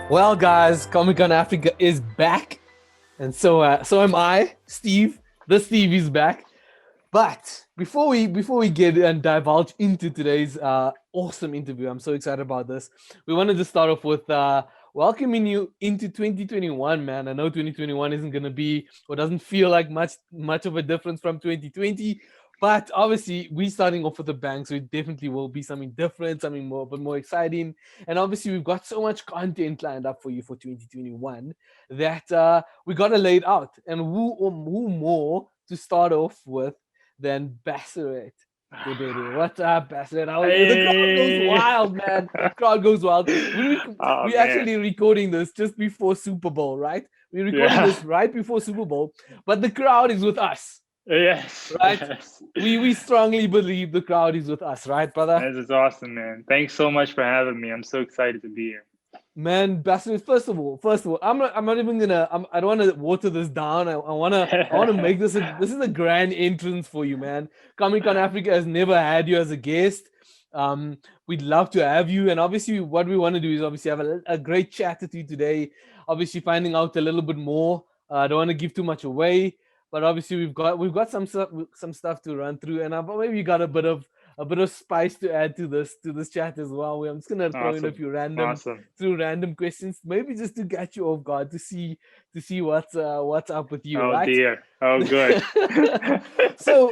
Well, guys, Comic Con Africa is back, and so am I, Steve. The Steve is back. But before we get and divulge into today's awesome interview, I'm so excited about this. We wanted to start off with welcoming you into 2021, man. I know 2021 isn't gonna be or doesn't feel like much of a difference from 2020, but obviously we're starting off with a bang, so it definitely will be something different, something more, but more exciting. And obviously we've got so much content lined up for you for 2021 that we gotta lay it out. And who more to start off with than Beserat Debebe? What up, Beserat? The crowd goes Hey. wild, man. Crowd goes wild. Oh We man. actually recording this just before Super Bowl, right? We're recording Yeah. this right before Super Bowl, but the crowd is with us, Yes. right? Yes. We strongly believe the crowd is with us, right, brother? This is awesome, man. Thanks so much for having me. I'm so excited to be here. Man, Bastard, first of all, I'm not even gonna, I don't want to water this down. I wanna make this is a grand entrance for you, man. Comic Con Africa has never had you as a guest. Um, we'd love to have you, and obviously, what we want to do is obviously have a great chat with you today. Obviously, finding out a little bit more. I don't want to give too much away, but obviously, we've got some stuff to run through, and I've maybe got a bit of spice to add to this chat as well. I'm just gonna throw in a Awesome. few random Awesome. through random questions, maybe just to catch you off guard to see what's up with you, Oh right? dear. Oh good. So,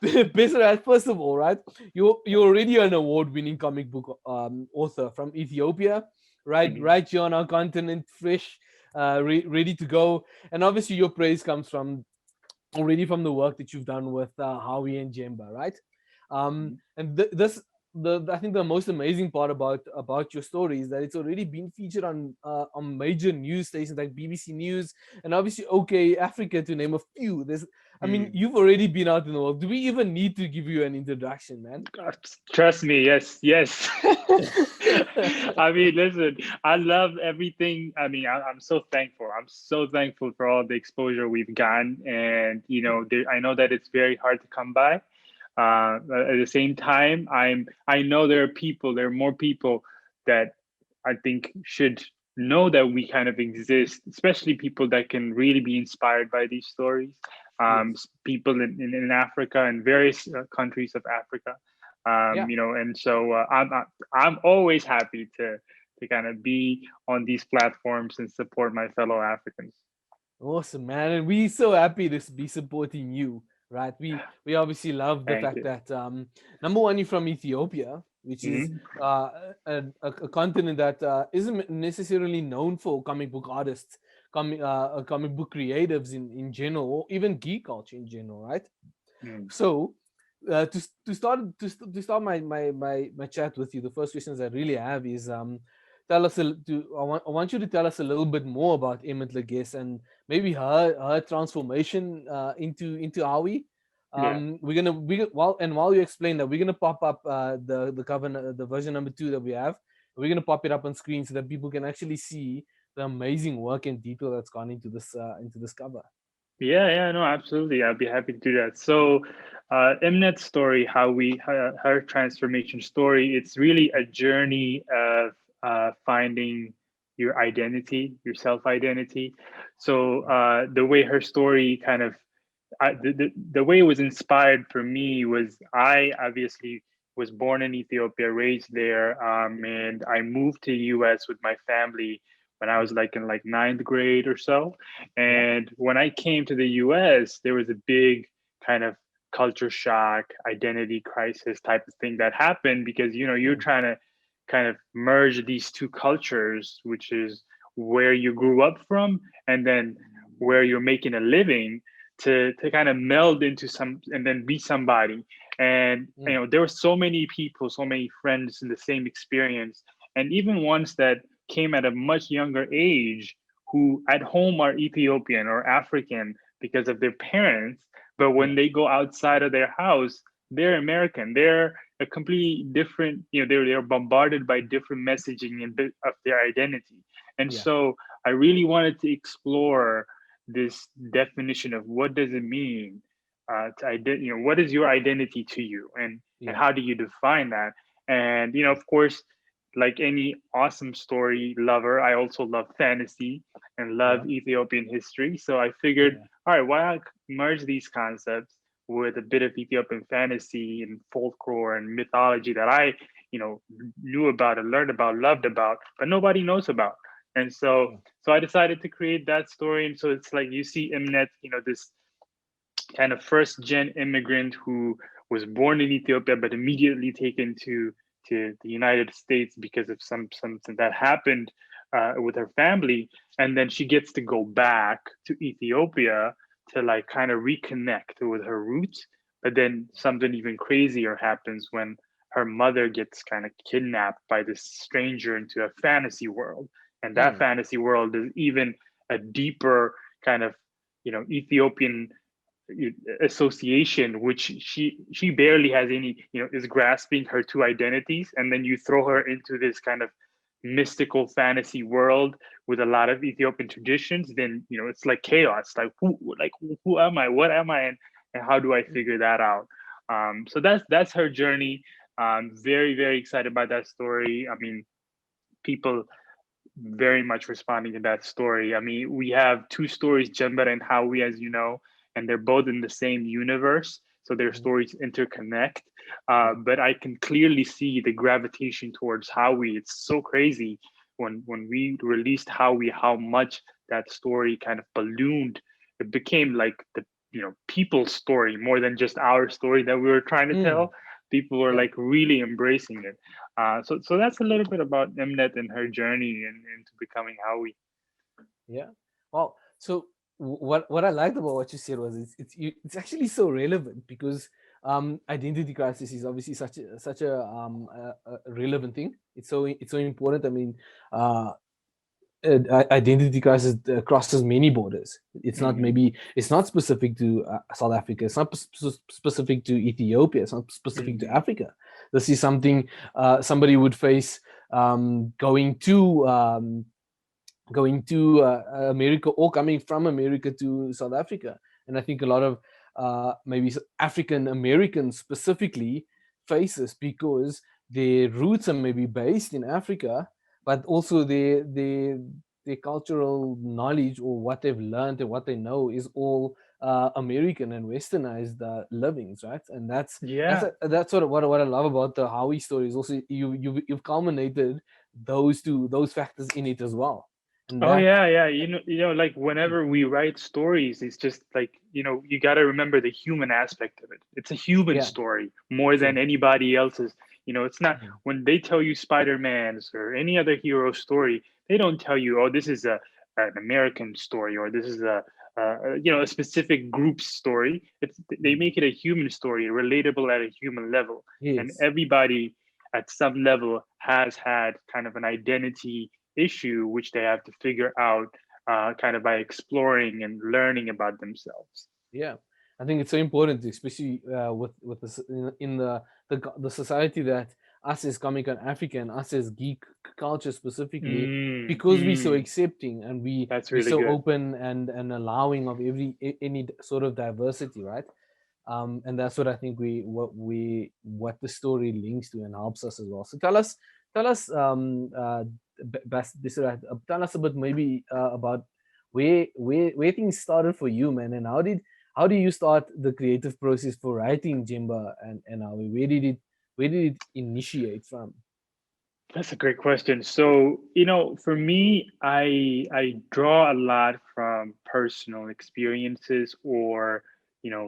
Beserat, first of all, right? You're already an award-winning comic book author from Ethiopia, right? Mhm. Right here on our continent, fresh, ready to go, and obviously your praise comes from already from the work that you've done with Howie and Jemba, right? And this I think the most amazing part about your story is that it's already been featured on major news stations like BBC News and obviously OK Africa to name a few. I mean, Hmm. you've already been out in the world. Do we even need to give you an introduction, man? Trust me, yes, yes. I mean, listen, I love everything. I mean, I'm so thankful. I'm so thankful for all the exposure we've gotten, and I know that it's very hard to come by. At the same time, I know there are more people that I think should know that we kind of exist, especially people that can really be inspired by these stories. Yes. People in Africa and various countries of Africa, Yeah. and so I'm always happy to kind of be on these platforms and support my fellow Africans. Awesome, man, and we so happy to be supporting you, right? We obviously love the Thank fact you. that number one, you're from Ethiopia, which is Hmm. a continent that isn't necessarily known for comic book artists, comic book creatives in general, or even geek culture in general, right? Mm. So, to start my chat with you, the first questions I really have is tell us I want you to tell us a little bit more about Emmett Leges and maybe her transformation into Aoi. Yeah. While you explain that, we're gonna pop up the cover the version number 2 that we have. We're gonna pop it up on screen so that people can actually see the amazing work and detail that's gone into this cover. Yeah, yeah, no, absolutely. I'd be happy to do that. So, Mnet's story, her transformation story, it's really a journey of finding your identity, your self identity. So, the way her story kind of, the way it was inspired for me was I obviously was born in Ethiopia, raised there, and I moved to the US with my family when I was like in like ninth grade or so. Yeah. And when I came to the US, there was a big kind of culture shock, identity crisis type of thing that happened because you're Mm. trying to kind of merge these two cultures, which is where you grew up from and then where you're making a living to kind of meld into some and then be somebody. And Mm. there were so many people, so many friends in the same experience, and even ones that came at a much younger age who at home are Ethiopian or African because of their parents, but when they Yes. go outside of their house, they're American. They're a completely different, they're bombarded by different messaging and of their identity. And Yeah. so I really wanted to explore this definition of what does it mean what is your identity to you, and Yeah. how do you define that? And of course, like any awesome story lover, I also love fantasy and Yeah. love Ethiopian history. So I figured, Yeah. all right, why not merge these concepts with a bit of Ethiopian fantasy and folklore and mythology that I, knew about and learned about, loved about, but nobody knows about. And so, Yeah. so I decided to create that story. And so it's like you see Mnet, this kind of first gen immigrant who was born in Ethiopia but immediately taken to the United States because of something that happened with her family, and then she gets to go back to Ethiopia to like kind of reconnect with her roots. But then something even crazier happens when her mother gets kind of kidnapped by this stranger into a fantasy world, and that Mm. fantasy world is even a deeper kind of Ethiopian association, which she barely has any, is grasping her two identities, and then you throw her into this kind of mystical fantasy world with a lot of Ethiopian traditions. Then it's like chaos, like who am I, what am I, and how do I Mm. figure that out? So that's her journey. Very very excited about that story. I mean, people very much responding to that story. I mean, we have two stories, Jember and Howie, as you know, and they're both in the same universe. So their Mhm. stories interconnect. Yeah. But I can clearly see the gravitation towards Howie. It's so crazy when we released Howie, how much that story kind of ballooned. It became like the people's story more than just our story that we were trying to Mm. tell. People were Yeah. like really embracing it. So that's a little bit about Mnet and her journey into becoming Howie. Yeah. Well, so what I liked about what you said was it's actually so relevant because identity crisis is obviously such a relevant thing. It's so important. I mean, uh, identity crisis crosses many borders. It's not Hmm. maybe it's not specific to South Africa. It's not specific to Ethiopia. It's not specific to Hmm. Africa. This is something somebody would face going to America or coming from America to South Africa. And I think a lot of maybe African Americans specifically face this because their roots are maybe based in Africa, but also their cultural knowledge or what they've learned and what they know is all American and Westernized livings, right? And Yeah. that's sort of what I love about the Howie story is also you've culminated those factors in it as well, and Oh that yeah, yeah. Like whenever we write stories, it's just like, you got to remember the human aspect of it. It's a human yeah, story more than true. anybody else's. It's not Mhm. when they tell you Spider-Man's or any other hero story, they don't tell you, oh, this is an American story or this is a specific group's story. They Mhm. make it a human story, relatable at a human level, and Yes. everybody at some level has had kind of an identity issue which they have to figure out kind of by exploring and learning about themselves. Yeah, I think it's so important, especially with this in the society that us as comic and African, us as geek culture specifically, Mm, because we're so mm, accepting and that's we're really so good. open and allowing of any sort of diversity, right? And that's what I think what the story links to and helps us as well. So tell us, Beserat, tell us a bit maybe about where things started for you, man, and how do you start the creative process for writing Jimba and how where did it initiate from? That's a great question. So, for me, I draw a lot from personal experiences or,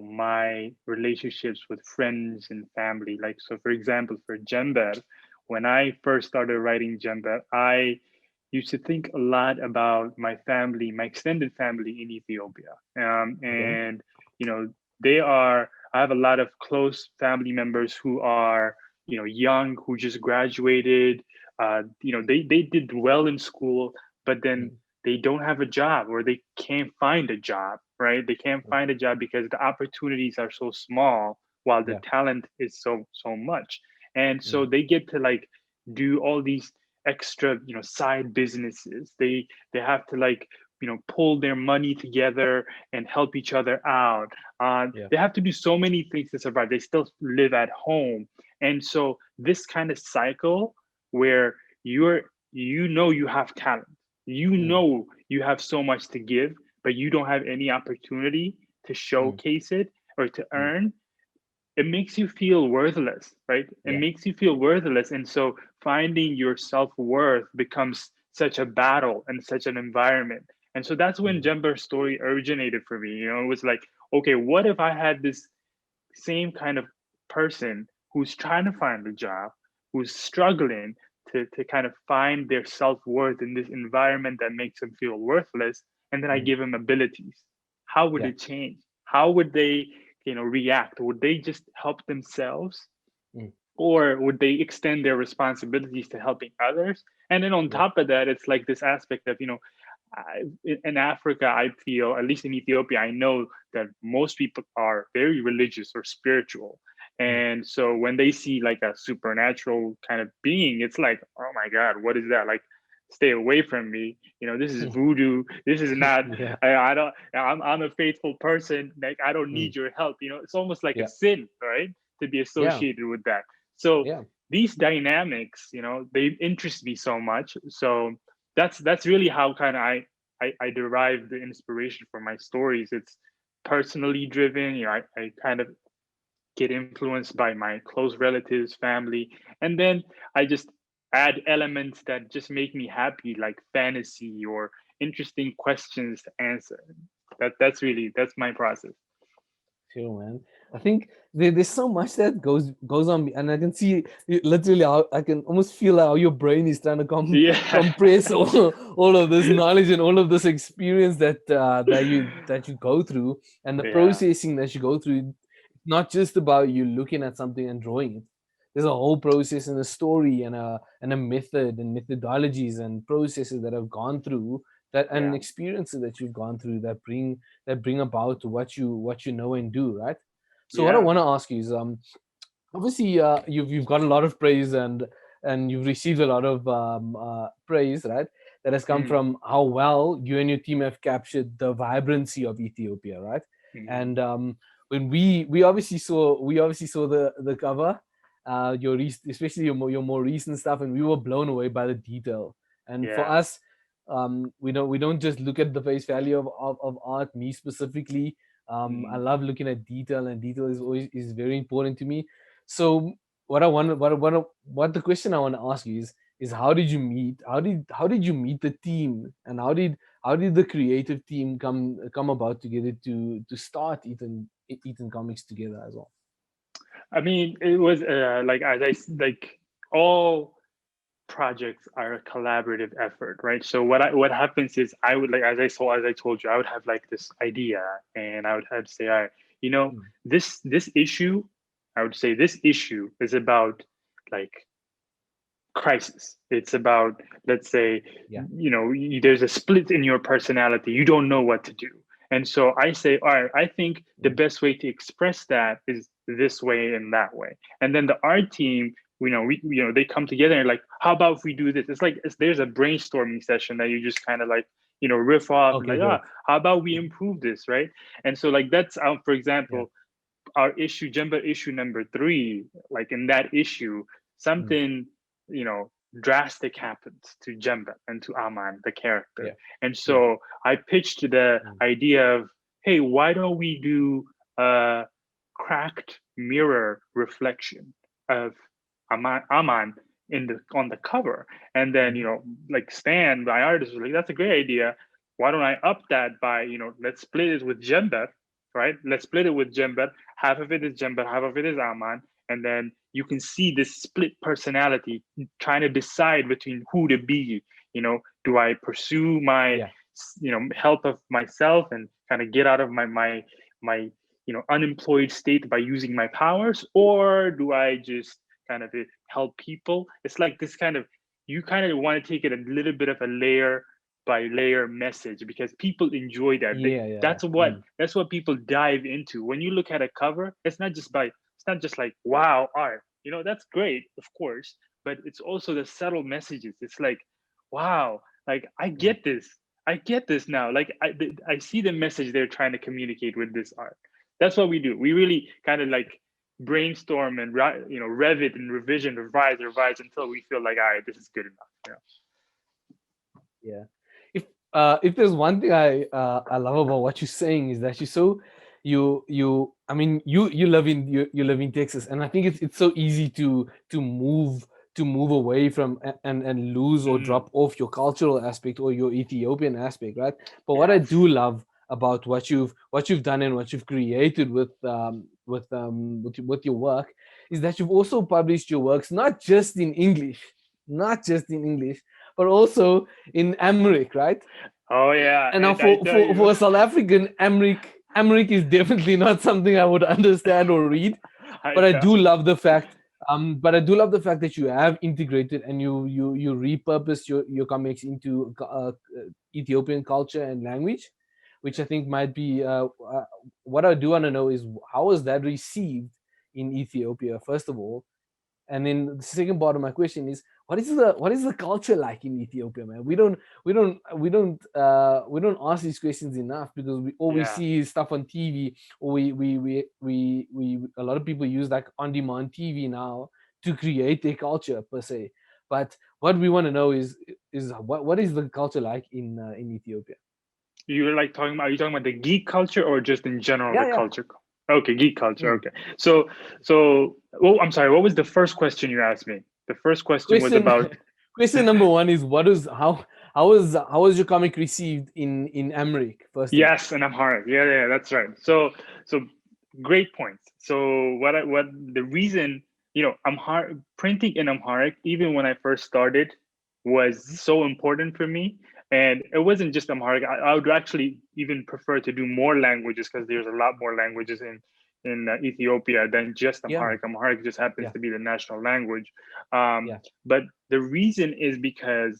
my relationships with friends and family. Like, so for example, for Jember, when I first started writing Jember, I used to think a lot about my family, my extended family in Ethiopia. Okay. And, you know, I have a lot of close family members who are, young, who just graduated. They did well in school, but then Mm. they don't have a job or they can't find a job, right? They can't Okay. find a job because the opportunities are so small while the Yeah. talent is so much. And so Mm. they get to like do all these extra, side businesses. They have to like, pull their money together and help each other out. Yeah. They have to do so many things to survive. They still live at home. And so this kind of cycle where you're you have talent, you mm, know you have so much to give, but you don't have any opportunity to mm, showcase it or to mm. earn. It makes you feel worthless, right? It Yeah. makes you feel worthless. And so finding your self-worth becomes such a battle and such an environment. And so that's when Mm, Jumper's story originated for me. It was like, okay, what if I had this same kind of person who's trying to find a job, who's struggling to kind of find their self-worth in this environment that makes them feel worthless, and then I mm. give them abilities. How would Yeah. it change? How would they, react? Would they just help themselves, Mm, or would they extend their responsibilities to helping others? And then on yeah. top of that, it's like this aspect of, in Africa, I feel, at least in Ethiopia, I know that most people are very religious or spiritual. Mm. And so when they see like a supernatural kind of being, it's like, oh my God, what is that? Like, stay away from me. This is voodoo. This is not, Yeah. I don't, I'm a faithful person. Like, I don't Mm. need your help. It's almost like a Yeah. sin, right? To be Yeah. associated with that. So Yeah. these dynamics, they interest me so much. So that's really how kind of I derive the inspiration for my stories. It's personally driven. I kind of get influenced by my close relatives, family, and then I just add elements that just make me happy, like fantasy or interesting questions to answer. That's my process. Sure, man. I think there's so much that goes on, and I can see literally how I can almost feel how your brain is trying to Yeah, compress all of this knowledge and all of this experience that you go through, and the yeah, processing that you go through. It's not just about you looking at something and drawing it. There's a whole process and a story and a method and methodologies and processes that have gone through that and yeah, experiences that you've gone through that bring about what you know and do, right? So what I yeah. want to ask you is, obviously, you've got a lot of praise and you've received a lot of praise, right? That has come Mm, from how well you and your team have captured the vibrancy of Ethiopia, right? mm, And when we obviously saw the cover, especially your more recent stuff, and we were blown away by the detail. And for yeah. us, we don't just look at the face value of art. Me specifically, I Mm. love looking at detail, and detail is very important to me. So what the question I want to ask you is how did you meet? How did you meet the team, and how did the creative team come about together to start Eton Comics together as well? I mean, it was like like all projects are a collaborative effort, right? So what happens is I would like as I told you, I would have like this idea, and I would have to say, all right, Mm, this issue, I would say this issue is about like crisis. It's about, let's say, yeah. there's a split in your personality. You don't know what to do. And so I say, all right, I think the Mm, best way to express that is this way and that way. And then the art team, they come together and like, how about if we do this? It's like there's a brainstorming session that you just kind of like, riff off and okay, like, great. how about we Mm, improve this, right? And so like that's for yeah. example, our issue, Jemba issue number 3, like in that issue, Mm, something, you know, drastic happens to Jemba and to Aman, the character. yeah. And Yeah. so I pitched the Mm, idea of, hey, why don't we do a cracked mirror reflection of Aman in the on the cover? And then, mhm, like Stan, my artist, was like, that's a great idea. Why don't I up that by, let's split it with Jemba, right? Let's split it with Jember. Half of it is Jember, half of it is Aman. And then you can see this split personality trying to decide between who to be. Do I pursue my, yeah. help of myself and kind of get out of my unemployed state by using my powers, or do I just kind of help people? It's like this kind of, you kind of want to take it a little bit of a layer by layer message, because people enjoy that. Yeah. Yeah. That's what people dive into. When you look at a cover, it's not just like wow art. That's great, of course, but it's also the subtle messages. It's like, wow, like I Mm, get this. I get this now. Like I see the message they're trying to communicate with this art. That's what we do. We really kind of like brainstorm and rev it and revise until we feel like, all right, this is good enough. Yeah. If there's one thing I love about what you're saying is that I mean you live in you live in Texas, and I think it's so easy to move away from and lose or Mm, drop off your cultural aspect or your Ethiopian aspect, right? But what I yes. do love about what you've done and what you've created with your work is that you've also published your works not just in English, but also in Amharic, right? Oh yeah, And now and I tell you, for a South African, Amharic is definitely not something I would understand or read. I But I tell do you. love the fact but I do love the fact that you have integrated and you repurpose your comics into Ethiopian culture and language, which I think might be what I do want to know is how was that received in Ethiopia, first of all, and then the second part of my question is what is the culture like in Ethiopia, man? We don't ask these questions enough because we all we Yeah. see is stuff on TV, or we a lot of people use like on demand TV now to create their culture per se. But what we want to know is what is the culture like in Ethiopia? You're like talking about, are you talking about the geek culture or just in general the Yeah, yeah. culture? Okay, geek culture. Mm. Okay. So, well, I'm sorry, what was the first question you asked me? The first question was Question about, question number one is what is how was your comic received in Amharic, first of all? yes, and I'm hard. Yeah, yeah, that's right. So great points. So what the reason, Amharic printing in Amharic, even when I first started, was Mhm. so important for me. And it wasn't just Amharic. I would actually even prefer to do more languages because there's a lot more languages in Ethiopia than just Yeah, Amharic. Amharic just happens yeah, to be the national language. Um, yeah. but the reason is because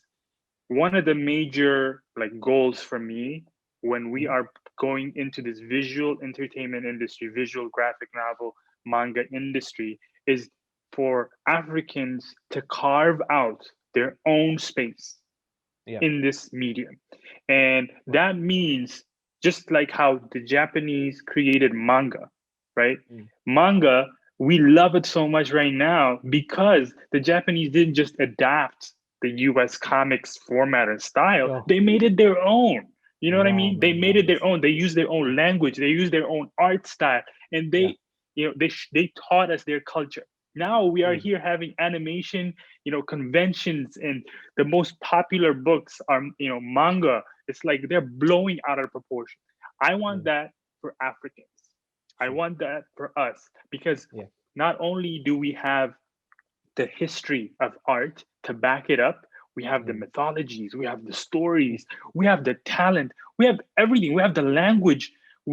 one of the major like goals for me when we Mhm. are going into this visual entertainment industry, visual graphic novel, manga industry, is for Africans to carve out their own space Yeah. in this medium. And Wow. that means just like how the Japanese created manga, right? Mm. Manga, we love it so much right now because the Japanese didn't just adapt the US comics format and style, Yo, they made it their own. You know what I wow, mean? They man, made wow, it their own. They used their yeah, own language. They used their own art style, and yeah. they taught us their culture. Now we are Mm. here having animation, conventions, and the most popular books are manga. It's like they're blowing out of proportion. I want Mm. that for Africans. I Sure. want that for us because Yeah. not only do we have the history of art to back it up, we have the Mm. mythologies, we have the Mm. stories, we have the talent, we have everything, we have the language.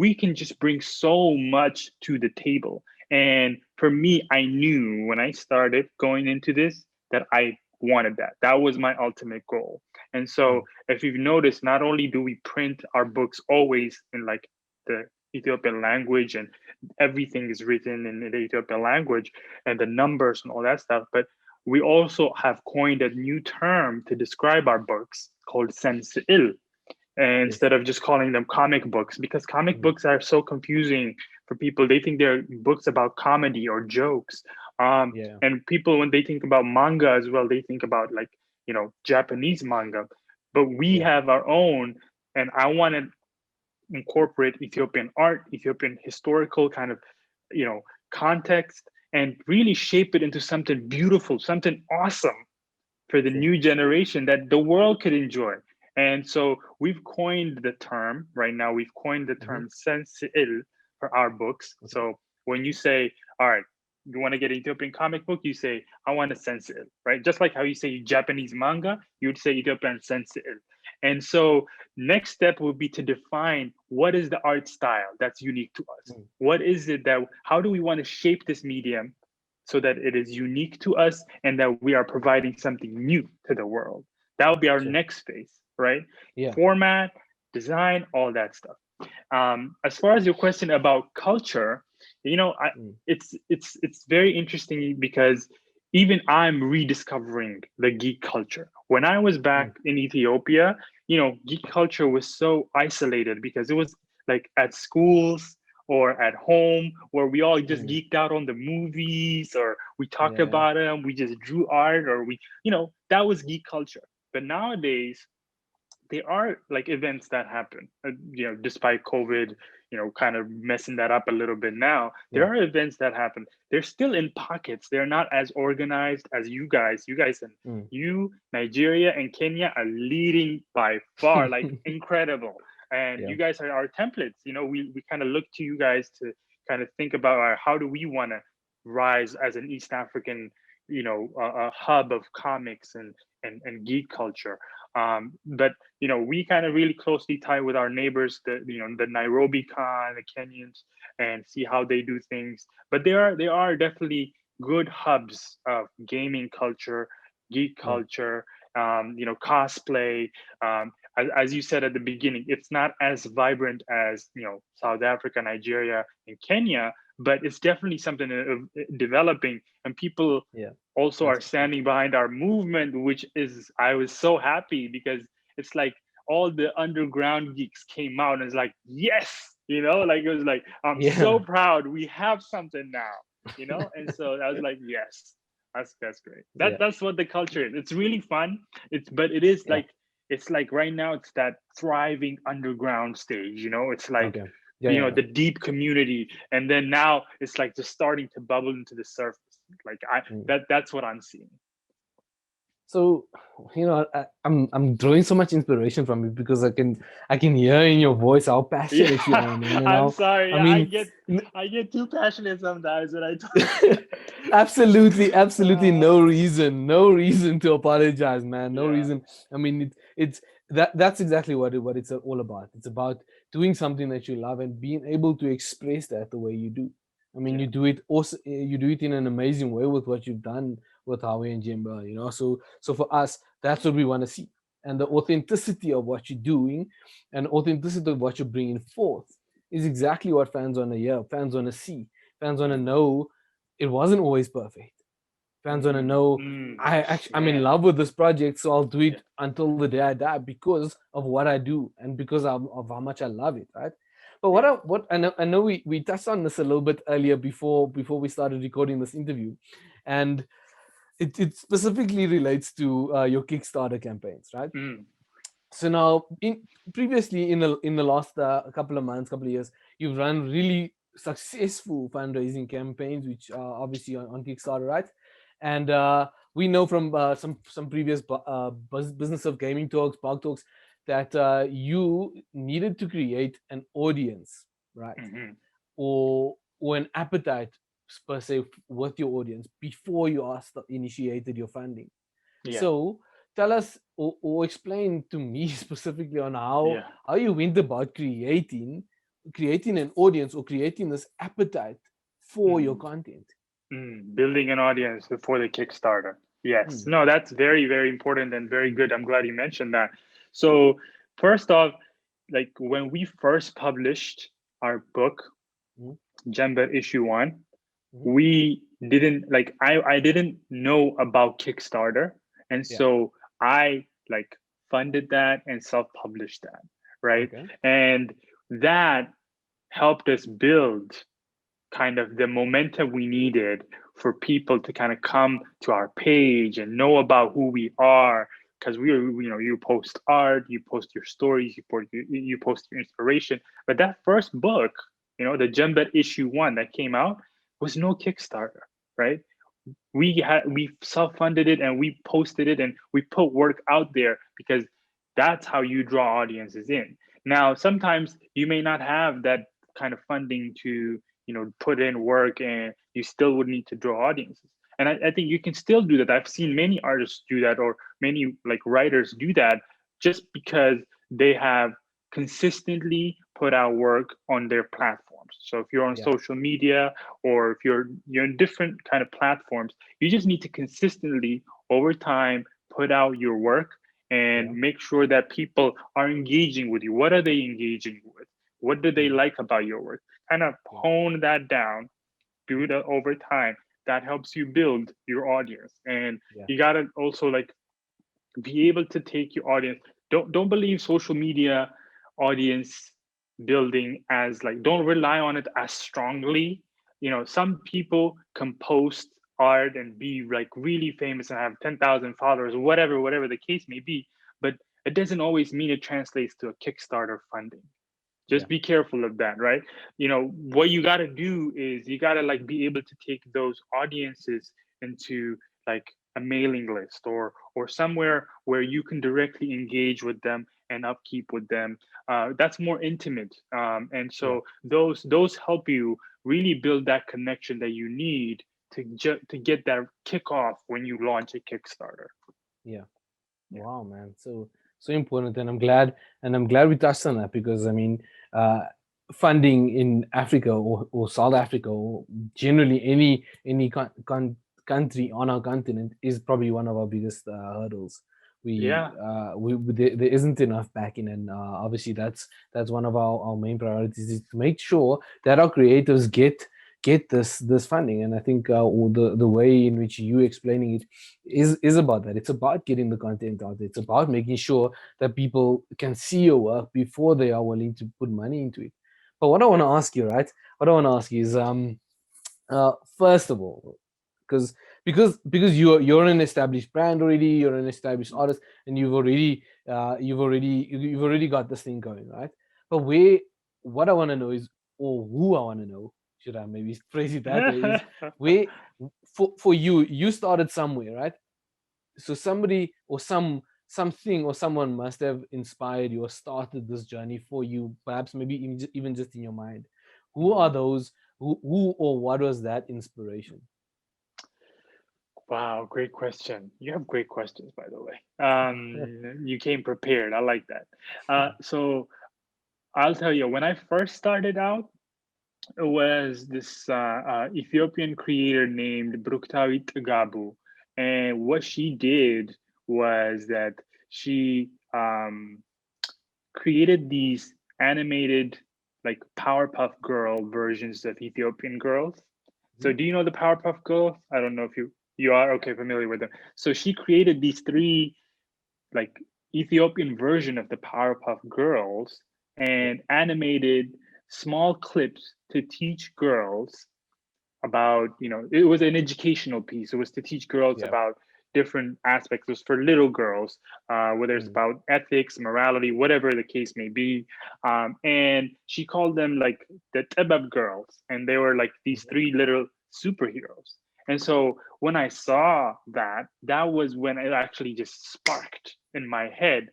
We can just bring so much to the table. And for me, I knew when I started going into this that I wanted that. That was my ultimate goal. And so, Mm. if you've noticed, not only do we print our books always in like the Ethiopian language, and everything is written in the Ethiopian language and the numbers and all that stuff, but we also have coined a new term to describe our books called sensi'il, and Yes. instead of just calling them comic books, because comic Mm. books are so confusing for people. They think they're books about comedy or jokes. Yeah. And people, when they think about manga as well, they think about like, Japanese manga. But we Yeah. have our own, and I want to incorporate Ethiopian art, Ethiopian historical kind of, you know, context, and really shape it into something beautiful, something awesome for the Sure. new generation that the world could enjoy. And so we've coined the term right now, we've coined the Hmm. term sensi'il for our books. Okay. So when you say, all right, you want to get an Ethiopian comic book, you say, I want a sensi'il, right? Just like how you say Japanese manga, you would say Ethiopian sensi'il. And so next step would be to define what is the art style that's unique to us. Mm. What is it that, how do we want to shape this medium so that it is unique to us and that we are providing something new to the world? That would be our Sure. next phase, right? Yeah. Format, design, all that stuff. As far as your question about culture, I, Mm. it's very interesting because even I'm rediscovering the geek culture. When I was Mm. back in Ethiopia, geek culture was so isolated because it was like at schools or at home where we all just Mm. geeked out on the movies, or we talked Yeah. about them, we just drew art, or that was geek culture. But nowadays, there are like events that happen, despite COVID, kind of messing that up a little bit now. There Yeah. are events that happen. They're still in pockets. They're not as organized as you guys. And Mm. Nigeria and Kenya are leading by far, like incredible. And Yeah. you guys are our templates. We kind of look to you guys to kind of think about how do we want to rise as an East African, a hub of comics and geek culture. But we kind of really closely tie with our neighbors, the Nairobi Con, the Kenyans, and see how they do things. But there are definitely good hubs of gaming culture, geek Yeah. culture, cosplay. As you said at the beginning, it's not as vibrant as South Africa, Nigeria, and Kenya, but it's definitely something developing, and people Yeah. also That's are for sure. standing behind our movement, which is, I was so happy because it's like all the underground geeks came out and it's like, yes, like it was like, I'm so Yeah. proud we have something now, and so I was like, yes, that's great. Yeah. That's what the culture is. It's really fun. But it is Yeah. like, it's like right now it's that thriving underground stage, it's like, Okay. Yeah. Yeah. the deep community, and then now it's like just starting to bubble into the surface. Like Mm. that's what I'm seeing. So, I'm drawing so much inspiration from it because I can hear in your voice how passionate you Yeah, are, man. And I'm how sorry. I Yeah, I mean, get n- I get too passionate sometimes when I talk. absolutely no uh, reason, no reason to apologize, man. No yeah, reason. I mean, it's that's exactly what it's all about. It's about doing something that you love and being able to express that the way you do. I mean, yeah, you do it in an amazing way with what you've done with Howie and Jimba, So for us, that's what we want to see, and the authenticity of what you're doing, and authenticity of what you're bringing forth is exactly what fans want to hear. Fans want to see. Fans want to know it wasn't always perfect. Fans want to know I'm in man, love with this project, so I'll do yeah, it until the day I die because of what I do and because of how much I love it, right? But yeah, what I know we touched on this a little bit earlier before we started recording this interview, and it specifically relates to your Kickstarter campaigns, right? mm, So now, previously in the last couple of months, couple of years, you've run really successful fundraising campaigns, which are obviously on Kickstarter, right? And we know from some previous business of gaming talks, blog talks, that you needed to create an audience, right? hmm, Or an appetite per se with your audience before you initiated your funding. yeah, So tell us or explain to me specifically on how yeah. how you went about creating an audience or creating this appetite for your Mm, content. Building an audience before the Kickstarter. Yes, Mm, no, that's very, very important and very good. I'm glad you mentioned that. So first off, like when we first published our book, mm, Gender Issue One, mm. we didn't like I didn't know about Kickstarter, and Yeah. so I like funded that and self-published that, right? Okay. And that helped us build kind of the momentum we needed for people to kind of come to our page and know about who we are, because you post art, you post your stories, you post your inspiration. But that first book, the Jembet issue one that came out, was no Kickstarter, right? We self-funded it and we posted it and we put work out there because that's how you draw audiences in. Now sometimes you may not have that kind of funding to put in work, and you still would need to draw audiences. And I think you can still do that. I've seen many artists do that, or many like writers do that, just because they have consistently put out work on their platforms. So if you're on Yeah. social media, or if you're in different kind of platforms, you just need to consistently over time put out your work and Yeah. make sure that people are engaging with you. What are they engaging with? What do they Mm, like about your work? Kind of yeah. hone that down, do that over time. That helps you build your audience. And Yeah. you gotta also like be able to take your audience. Don't believe social media audience building as like, don't rely on it as strongly. Some people can post art and be like really famous and have 10,000 followers, whatever the case may be, but it doesn't always mean it translates to a Kickstarter funding. Yeah. Just be careful of that, right? What you got to do is you got to like be able to take those audiences into like a mailing list, or somewhere where you can directly engage with them and upkeep with them. That's more intimate, and Yeah. so those help you really build that connection that you need to get that kickoff when you launch a Kickstarter. Yeah. Yeah. Wow, man. So important, and I'm glad we touched on that, because I mean, uh, funding in Africa, or South Africa, or generally any country on our continent, is probably one of our biggest hurdles. Yeah. There isn't enough backing, and obviously that's one of our main priorities, is to make sure that our creators get this funding. And I think the way in which you explaining it is about that. It's about getting the content out there. It's about making sure that people can see your work before they are willing to put money into it. But what I want to ask you, right? What I want to ask you is, first of all, because you're an established brand already, you're an established artist, and you've already got this thing going, right? But what I want to know is, or who I want to know, should I maybe phrase it that way, is where, for you started somewhere, right? So somebody, or something, or someone must have inspired you or started this journey for you, perhaps maybe even just in your mind. Who are those? Who or what was that inspiration? Wow, great question. You have great questions, by the way. You came prepared. I like that. So I'll tell you, when I first started out, it was this Ethiopian creator named Bruktawit Gabu. And what she did was that she created these animated, like Powerpuff Girl versions of Ethiopian girls. So Mhm. do you know the Powerpuff Girls? I don't know if you are okay familiar with them. So she created these three like Ethiopian version of the Powerpuff Girls Yeah. and animated small clips to teach girls about, it was an educational piece. It was to teach girls Yeah. about different aspects. It was for little girls, whether it's Mm. about ethics, morality, whatever the case may be. And she called them like the Tebab girls, and they were like these Mhm. three little superheroes. And so when I saw that, that was when it actually just sparked in my head,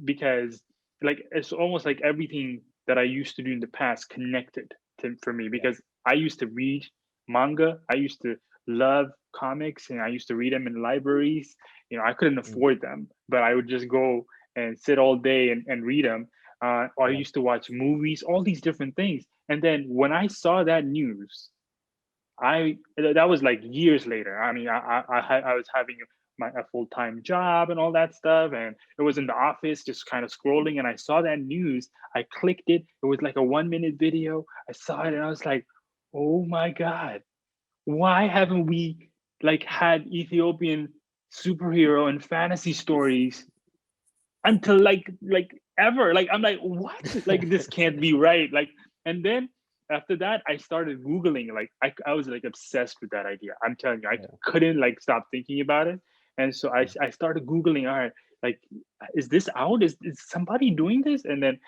because like it's almost like everything that I used to do in the past connected for me, Yeah. because I used to read manga. I used to love comics, and I used to read them in libraries. I couldn't Mm. afford them, but I would just go and sit all day and read them. Or I Yeah. used to watch movies, all these different things. And then when I saw that news, I that was like years later. I mean, I was having a full time job and all that stuff, and it was in the office, just kind of scrolling, and I saw that news. I clicked it. It was like a 1 minute video. I saw it, and I was like, "Oh my god, why haven't we like had Ethiopian superhero and fantasy stories until like ever?" Like I'm like, what? Like this can't be right. Like, and then after that, I started Googling. Like I was like obsessed with that idea. I'm telling you, I Yeah. couldn't like stop thinking about it. And so I started Googling, all right, like, is this out? Is somebody doing this? And then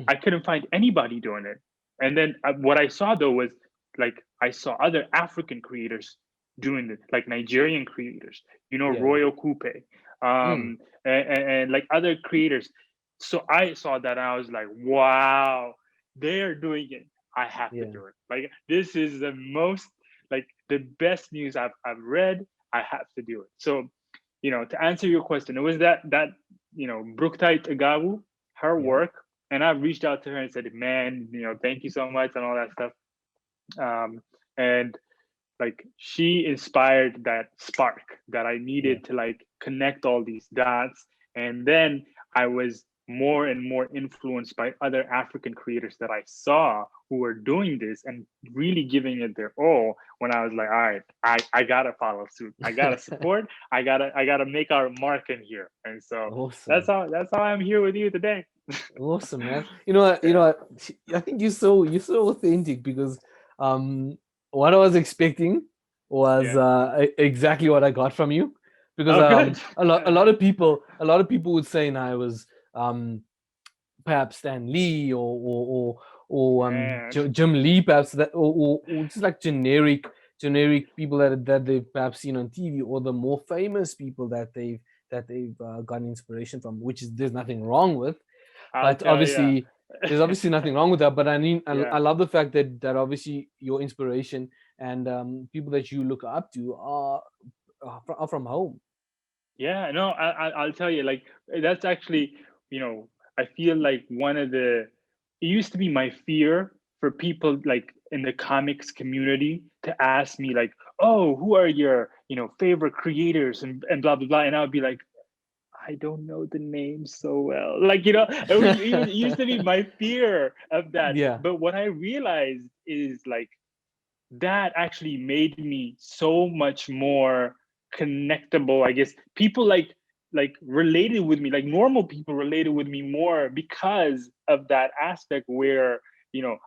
I couldn't find anybody doing it. And then what I saw though was like I saw other African creators doing it, like Nigerian creators, Yeah. Yeah. Royal Coupe, Mm. and like other creators. So I saw that and I was like, wow, they're doing it. I have to Yeah. do it. Like this is the most like the best news I've read. I have to do it. So, to answer your question, it was that Brooktite Agawu, her Yeah. work, and I reached out to her and said, man, thank you so much and all that stuff. And like she inspired that spark that I Yeah. needed to like connect all these dots. And then I was more and more influenced by other African creators that I saw who were doing this and really giving it their all, when I was like, all right, I gotta follow suit. I gotta support. I gotta make our mark in here. And so Awesome. that's how I'm here with you today. Awesome, man. You know what, I think you're so authentic because um what I was expecting was Yeah. exactly what I got from you. Because Oh, good. a lot of people would say now I was um perhaps Stan Lee or Man. Jim Lee, perhaps that, or just like generic people that they've perhaps seen on TV, or the more famous people that they've gotten inspiration from, which is there's nothing wrong with. I'll But tell you. obviously, there's obviously nothing wrong with that. But I mean, I Yeah. love the fact that obviously your inspiration and people that you look up to are from home. Yeah, no, I'll tell you, like that's actually, I feel like one of the it used to be my fear for people like in the comics community to ask me like, oh, who are your, favorite creators and blah blah blah. And I would be like, I don't know the names so well. Like, it used to be my fear of that. Yeah. But what I realized is like that actually made me so much more connectable. I guess people like related with me, like normal people related with me more because of that aspect where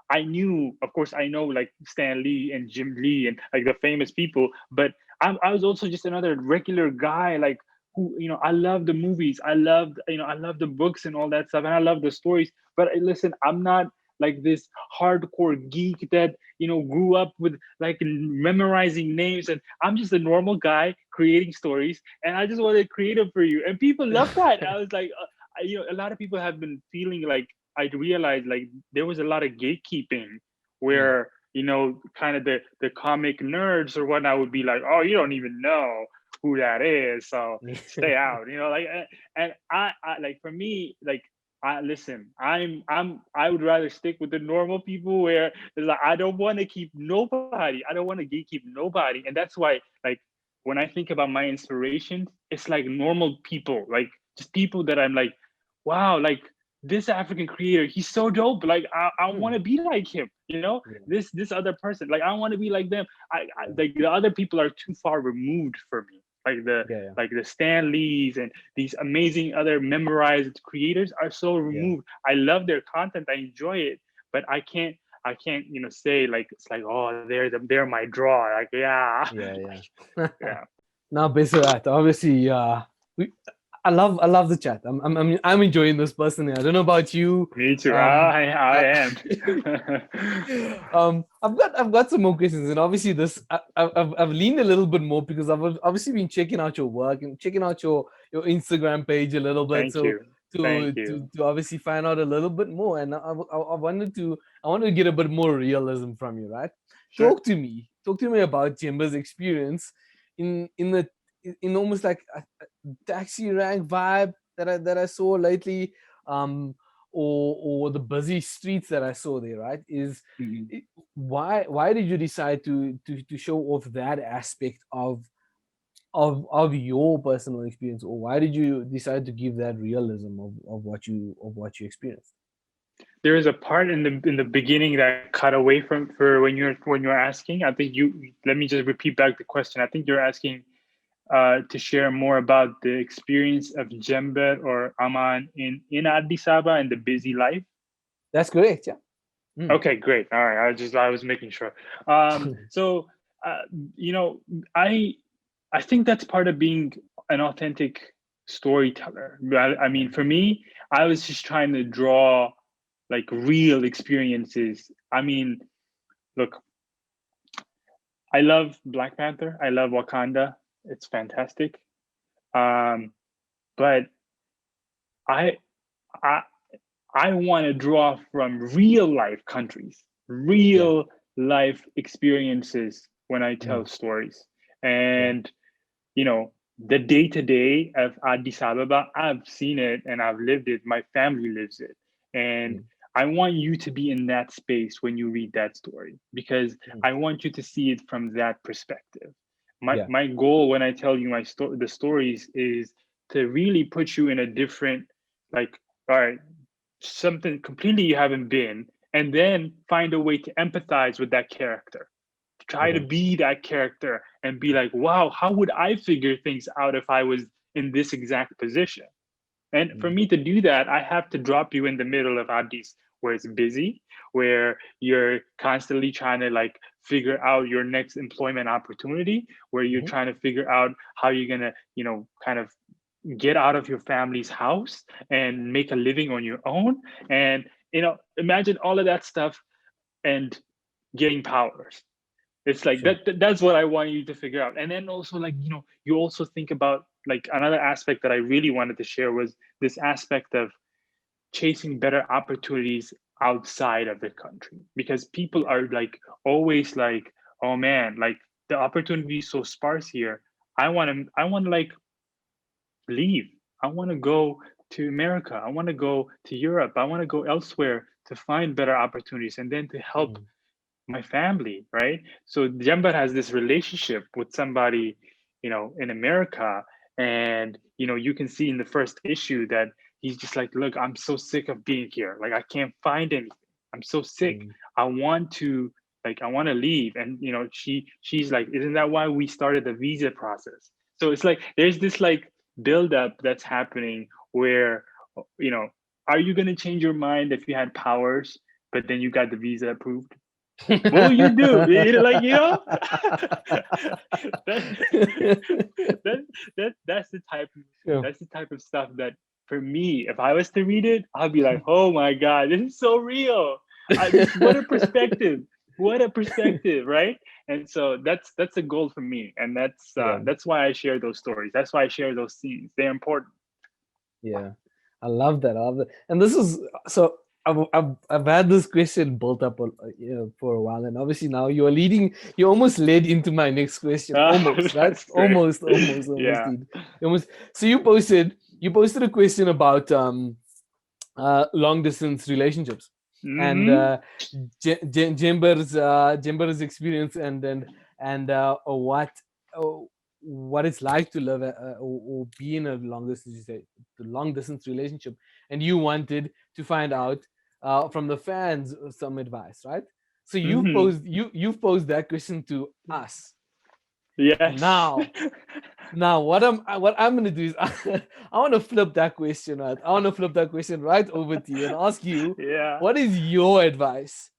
I knew, of course I know like Stan Lee and Jim Lee and like the famous people, but I was also just another regular guy like who, I love the movies, I love the books and all that stuff, and I love the stories. But listen, I'm not like this hardcore geek that grew up with like memorizing names, and I'm just a normal guy creating stories, and I just wanted creative for you, and people love that. I was like, a lot of people have been feeling like I realized like there was a lot of gatekeeping Mm. where kind of the comic nerds or whatnot would be like, oh, you don't even know who that is, so stay out, like. And I like, for me, like, listen, I would rather stick with the normal people where it's like I don't want to keep nobody. I don't want to gatekeep nobody. And that's why, like, when I think about my inspirations, it's like normal people, like just people that I'm like, wow, like this African creator, he's so dope. Like I want Mm. to be like him, Yeah. this other person, like I want to be like them. Yeah. Like the other people are too far removed for me. Like the Yeah. Yeah. like the Stan Lees and these amazing other memorized creators are so Yeah. removed. I love their content, I enjoy it, but I can't say like it's like, oh, they're my draw. Like, yeah. Yeah. Yeah. Yeah. Now, Beserat, obviously, we, I love the chat. I'm enjoying this personally. I don't know about you. Me too. Um, I uh, am. I've got some more questions, and obviously this I've leaned a little bit more because I've obviously been checking out your work and checking out your Instagram page a little bit, Thank so you. to Thank to you. to obviously find out a little bit more, and I wanted to get a bit more realism from you, right? Sure. Talk to me about Jimba's experience in in almost like a taxi rank vibe that I saw lately, um, or the busy streets that I saw there. Right? Mhm. Why did you decide to show off that aspect of your personal experience, or why did you decide to give that realism of what you experienced? There is a part in the beginning that cut away from for when you're asking. I think you let me just repeat back the question. I think you're asking to share more about the experience of Jember or Aman in Addis Ababa and the busy life. That's correct. Yeah. Mm. Okay, great. All right, I was making sure. So uh, you know, I I think that's part of being an authentic storyteller. I Yeah. mean, for me, I was just trying to draw like real experiences. I mean, look, I love Black Panther. I love Wakanda. It's fantastic. Um, but I I I want to draw from real life countries, Yeah. real life experiences when I tell Mm. stories. Yeah. And the day to day of Addis Ababa, I've seen it and I've lived it. My family lives it. And Mm. I want you to be in that space when you read that story because Mm. I want you to see it from that perspective. My Yeah. my goal when I tell you the stories is to really put you in a different, like, all right, something completely you haven't been, and then find a way to empathize with that character, try to Okay. be that character and be like, wow, how would I figure things out if I was in this exact position? And for me to do that, I have to drop you in the middle of Addis, where it's busy, where you're constantly trying to like figure out your next employment opportunity, where you're Mhm. trying to figure out how you're gonna, kind of get out of your family's house and make a living on your own. And imagine all of that stuff and getting powers. It's like Sure. that's what I want you to figure out. And then also, like, you also think about, like, another aspect that I really wanted to share was this aspect of chasing better opportunities outside of the country, because people Yeah. are like always like, oh man, like the opportunity is so sparse here. I want to like leave. I want to go to America. I want to go to Europe. I want to go elsewhere to find better opportunities and then to help Mm. my family, right? So Jember has this relationship with somebody, in America, and you can see in the first issue that he's just like, look, I'm so sick of being here. Like I can't find anything. I'm so sick. Mm. I want to leave. And she's like, isn't that why we started the visa process? So it's like there's this like buildup that's happening where, you know, are you gonna change your mind if you had powers, but then you got the visa approved? What will you do? Like, that, that that's the type of Sure. that's the type of stuff that, for me, if I was to read it, I'd be like, oh my god, this is so real. What a perspective. What a perspective, right? And so that's a goal for me, and Yeah. that's why I share those stories. That's why I share those scenes. They're important. Yeah. I love that. I love that. And this is so I've had this question built up for a while, and obviously now you're leading. You almost led into my next question, almost, right? That's great. Almost, Yeah. dude. Almost. So you posted a question about long distance relationships, and Mm-hmm. Jember's experience, and uh, what it's like to live or be in a long distance relationship, and you wanted to find out from the fans some advice, right? So Mm-hmm. you've posed that question to us. Yes. Now what I'm gonna do is I want to flip that question right. I want to flip that question right over to you and ask you, Yeah. what is your advice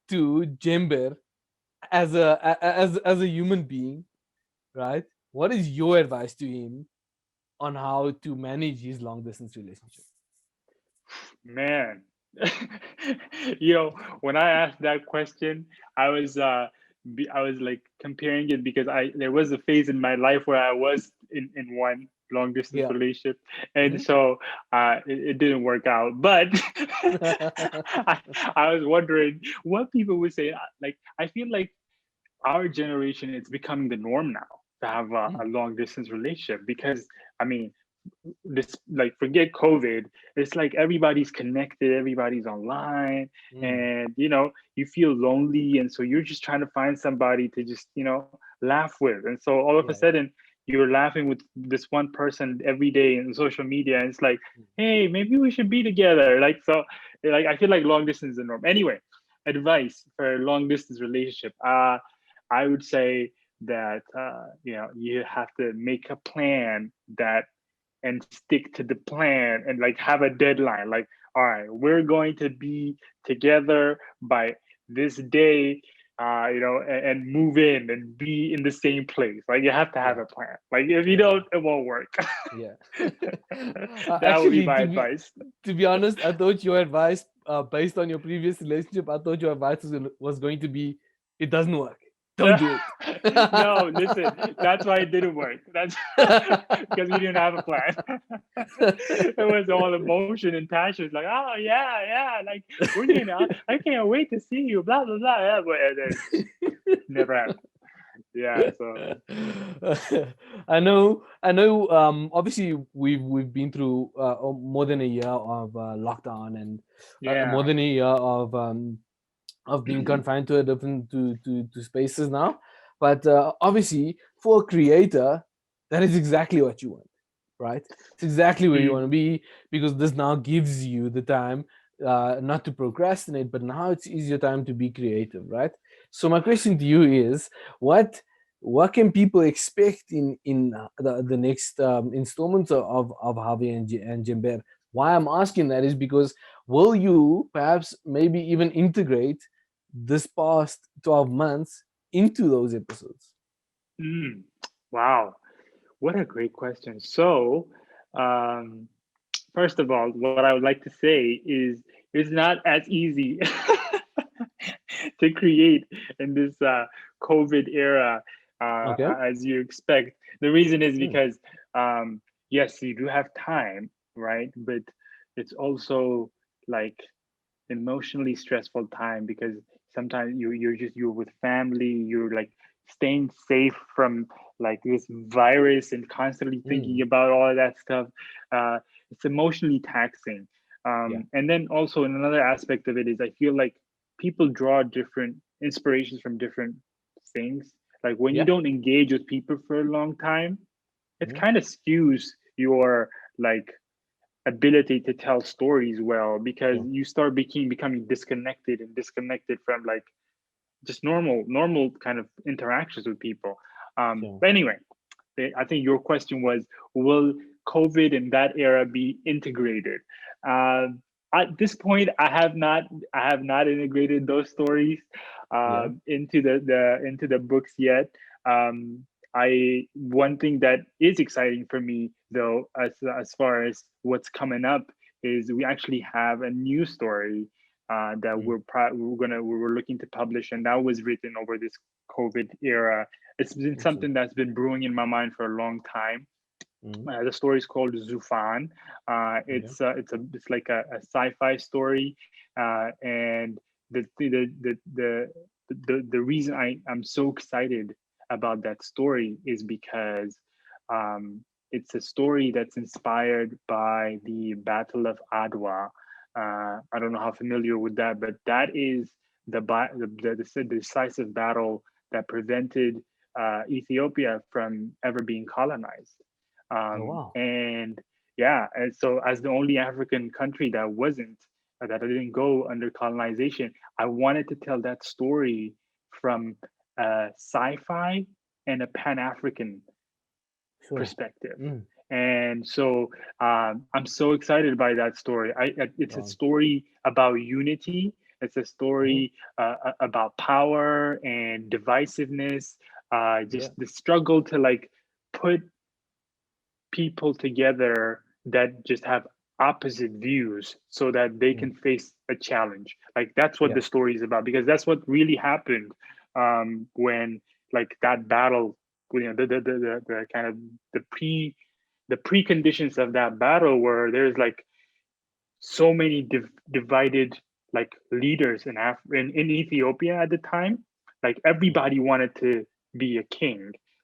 to Jember as a human being, right? What is your advice to him on how to manage his long distance relationship? Man. When I asked that question, I was I was like comparing it, because I there was a phase in my life where I was in one long distance Yeah. relationship, and Mhm. so it didn't work out. But I was wondering what people would say. Like, I feel like our generation, it's becoming the norm now to have a Mm, long distance relationship, because I mean, this, like, forget COVID, it's like everybody's connected, everybody's online, mm, and you feel lonely, and so you're just trying to find somebody to just laugh with. And so all of a yeah. sudden you're laughing with this one person every day in social media, and it's like, Mm, hey, maybe we should be together. Like, so, like, I feel like long distance is the norm. Anyway, advice for a long distance relationship, I would say that you have to make a plan, that and stick to the plan, and like have a deadline. Like, all right, we're going to be together by this day, and move in and be in the same place. Like, you have to have yeah. a plan. Like, if you Yeah. don't, it won't work. Yeah. That would be Actually, my to be advice. to be honest, I thought your advice, based on your previous relationship, I thought your advice was going to be, it doesn't work. Don't do it. No, listen, that's why it didn't work. That's because we didn't have a plan. It was all emotion and passion. It's like, oh yeah, yeah, like we're gonna, I can't wait to see you, blah blah blah. Yeah, but and then it just never happened. Yeah, so I know. Obviously, we've been through more than a year of lockdown, and more yeah. than a year of being confined to a different to spaces now. But obviously, for a creator, that is exactly what you want, right? It's exactly where you want to Mm. be, because this now gives you the time not to procrastinate, but now it's easier time to be creative, right? So my question to you is, what what can people expect in the next installments of Harvey and Jember? Why I'm asking that is because will you perhaps maybe even integrate this past 12 months into those episodes? Mm, wow, what a great question. So, um, first of all, what I would like to say is it's not as easy to create in this COVID era Okay. as you expect. The reason is Hmm. because, yes, you do have time, right? But it's also like emotionally stressful time because sometimes you're with family, you're like staying safe from like this virus and constantly thinking Hmm. about all of that stuff. uh it's emotionally taxing. Yeah. And then also another aspect of it is I feel like people draw different inspirations from different things. Like when you Yeah. don't engage with people for a long time, it Hmm. kind of skews your like ability to tell stories well because Sure. you start becoming disconnected from like just normal kind of interactions with people. Sure. But anyway, I think your question was, will COVID in that era be integrated? Um, at this point, I have not integrated those stories Yeah. into into the books yet. Um, I One thing that is exciting for me though, as far as what's coming up, is we actually have a new story that Mm. we're looking to publish, and that was written over this COVID era. It's been Awesome. something that's been brewing in my mind for a long time. Mm. The story is called Zufan. Okay. It's like a sci-fi story, and the the the the the reason I'm so excited about that story is because it's a story that's inspired by the Battle of Adwa. I don't know how familiar with that, but that is the decisive battle that prevented Ethiopia from ever being colonized. Oh wow. And yeah, and so as the only African country that wasn't that didn't go under colonization, I wanted to tell that story from a sci-fi and a Pan-African Sure. perspective. Mm. And so I'm so excited by that story. It's a Wow. story about unity. It's a Mhm. story about power and divisiveness. Yeah. Just the struggle to like put people together that just have opposite views so that they Mm. can face a challenge. Like that's what Yeah. the story is about because that's what really happened when like that battle, you know, the kind of the the preconditions of that battle where there's like so many divided like leaders in Ethiopia at the time. Like Mhm. everybody wanted to be a king.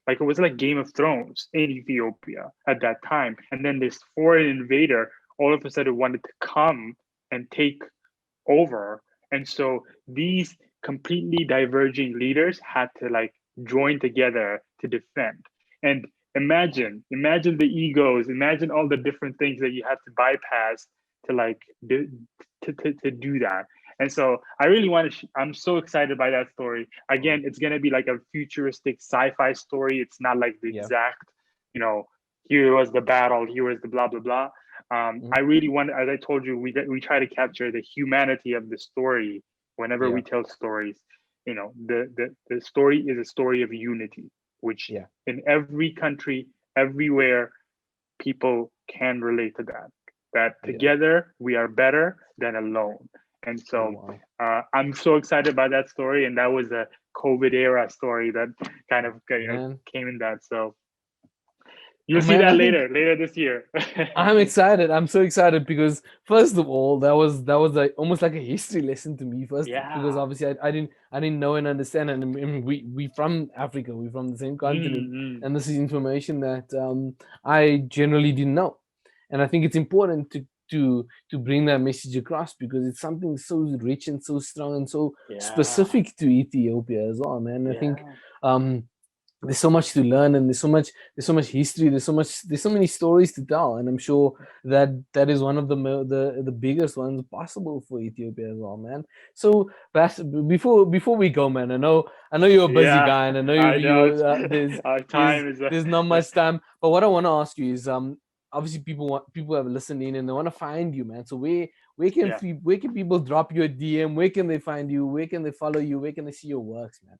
Like it was like Game of Thrones in Ethiopia at that time. And then this foreign invader all of a sudden wanted to come and take over. And so these completely diverging leaders had to like join together to defend. And imagine the egos, imagine all the different things that you have to bypass to like to do that. And so I really want to I'm so excited by that story. Wow. Again, it's going to be like a futuristic sci-fi story. It's not like the Yeah. exact, you know, here was the battle, here was the blah blah blah. I Mhm. really want, as I told you, we try to capture the humanity of the story whenever we Yeah. tell stories. You know, the story is a story of unity, which Yeah. in every country, everywhere, people can relate to that. That Yeah. together we are better than alone. And Oh so wow. I'm so excited about that story, and that was a COVID era story that kind of Man. came in that. So Oh you'll see man, that I think later this year. I'm excited. I'm so excited because first of all, that was like almost like a history lesson to me first because Yeah. obviously I didn't know and understand and we from Africa, we from the same continent, Mm-hmm. and this is information that I generally didn't know, and I think it's important to bring that message across because it's something so rich and so strong and so Yeah. specific to Ethiopia as well, man. I think Yeah. um there's so much to learn, and there's so much history, there's so many stories to tell, and I'm sure that that is one of the biggest ones possible for Ethiopia as well, man. So before we go, man, I know you're a busy Yeah, guy, and I know I know. It's, there's our there's time is there's not much time, but what I want to ask you is obviously people have listened in and they want to find you, man. So yeah. where can people drop you a DM? Where can they find you? Where can they follow you? Where can they see your works, man?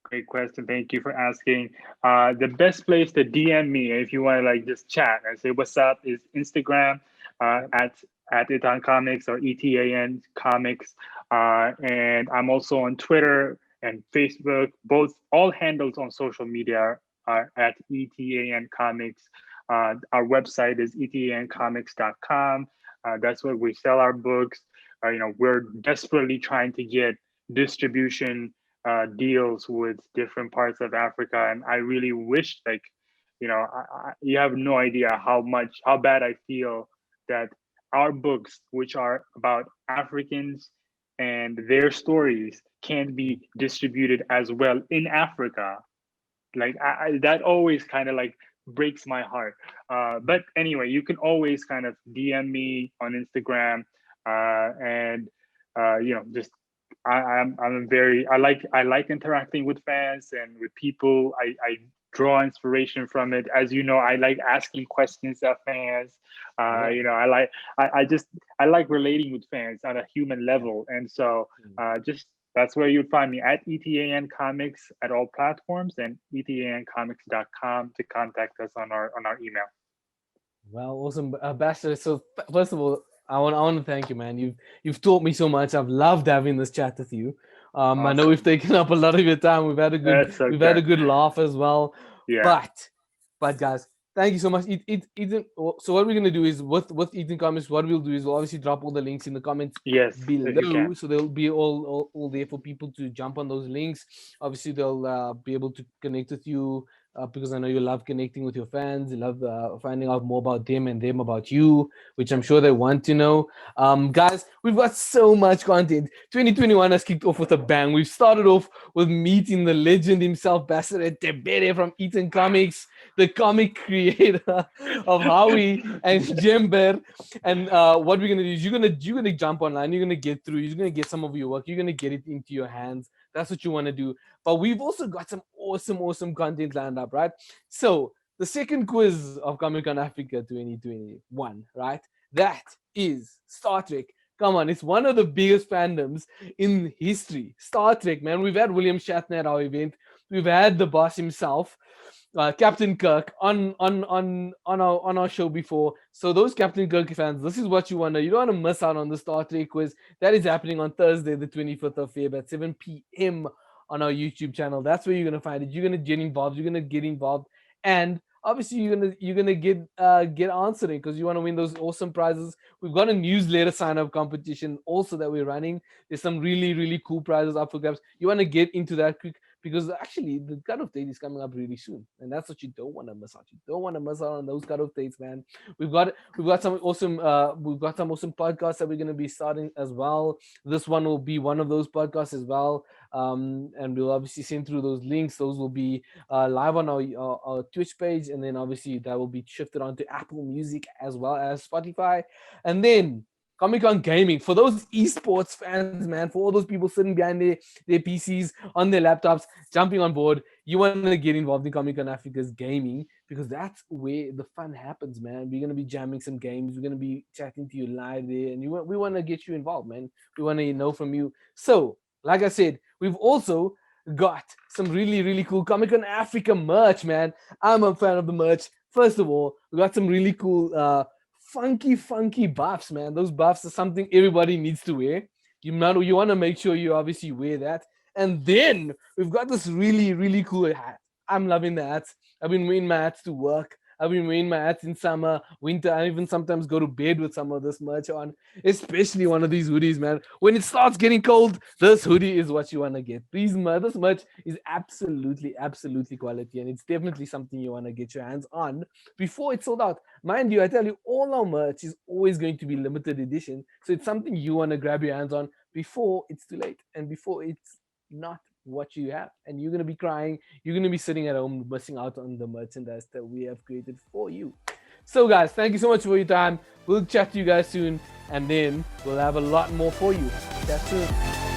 Great question. Thank you for asking. The best place to DM me if you want to like just chat and say what's up is Instagram Yep. at Etan Comics or ETAN Comics, and I'm also on Twitter and Facebook. Both all handles on social media are at ETAN Comics. Our website is etancomics.com. That's where we sell our books. We're desperately trying to get distribution deals with different parts of Africa, and I really wish, like, you have no idea how bad I feel that our books, which are about Africans and their stories, can't be distributed as well in Africa. Like that always kind of like breaks my heart. But anyway, you can always kind of DM me on Instagram, and just I'm very I like interacting with fans and with people. I draw inspiration from it. As you know, I like asking questions of fans. Yeah. I like relating with fans on a human level, and so just that's where you'd find me at ETAN Comics at all platforms and etancomics.com to contact us on our email. Well, awesome, Bachelor. So first of all, I want to thank you, man. You've taught me so much. I've loved having this chat with you. I know we've Awesome. taken up a lot of your time. That's We've had okay. a good laugh as well. Yeah. But guys, thank you so much. Ethan. So what we're gonna do is with Ethan Comics, what we'll do is we'll obviously drop all the links in the comments Yes, if you below, can. so they'll be all there for people to jump on those links. Obviously, they'll be able to connect with you because I know you love connecting with your fans. You love finding out more about them and them about you, which I'm sure they want to know. Guys, we've got so much content. 2021 has kicked off with a bang. We've started off with meeting the legend himself, Beserat Debebe from Etan Comics, the comic creator of Howie and Jember. And what we're gonna do is you're gonna jump online. You're gonna get through. You're gonna get some of your work. You're gonna get it into your hands. That's what you want to do. But we've also got some awesome content lined up, right? So the second quiz of Comic Con Africa 2021, right? That is Star Trek. Come on, it's one of the biggest fandoms in history. Star Trek, man. We've had William Shatner at our event. We've had the boss himself, Captain Kirk, on our show before. So those Captain Kirk fans, this is what you want to. You don't want to miss out on the Star Trek quiz. That is happening on Thursday, the 25th of Feb at 7 p.m. on our YouTube channel. That's where you're gonna find it. You're gonna get involved. You're gonna get involved, and obviously you're gonna get answering because you want to win those awesome prizes. We've got a newsletter sign up competition also that we're running. There's some really cool prizes up for grabs. You want to get into that quick because actually the cutoff date is coming up really soon, and that's what you don't want to miss out. You don't want to miss out on those cutoff dates, man. We've got some awesome podcasts that we're gonna be starting as well. This one will be one of those podcasts as well. And we'll obviously send through those links. Those will be live on our Twitch page, and then obviously that will be shifted onto Apple Music as well as Spotify. And then Comic Con Gaming for those esports fans, man, for all those people sitting behind their PCs on their laptops, jumping on board. You want to get involved in Comic Con Africa's gaming because that's where the fun happens, man. We're gonna be jamming some games. We're gonna be chatting to you live there, and we want to get you involved, man. We want to know from you. So, like I said, we've also got some really cool Comic Con Africa merch, man. I'm a fan of the merch. First of all, we got some really cool funky buffs, man. Those buffs are something everybody needs to wear. You want to make sure you obviously wear that. And then we've got this really cool hat. I'm loving the hats. I've been wearing my hats to work. I've been wearing my hats in summer, winter. I even sometimes go to bed with some of this merch on, especially one of these hoodies, man. When it starts getting cold, this hoodie is what you want to get. This merch is absolutely quality, and it's definitely something you want to get your hands on before it's sold out. Mind you, I tell you, all our merch is always going to be limited edition, so it's something you want to grab your hands on before it's too late and before it's not what you have, and you're gonna be crying. You're gonna be sitting at home missing out on the merchandise that we have created for you. So, guys, thank you so much for your time. We'll chat to you guys soon, and then we'll have a lot more for you. Chat soon.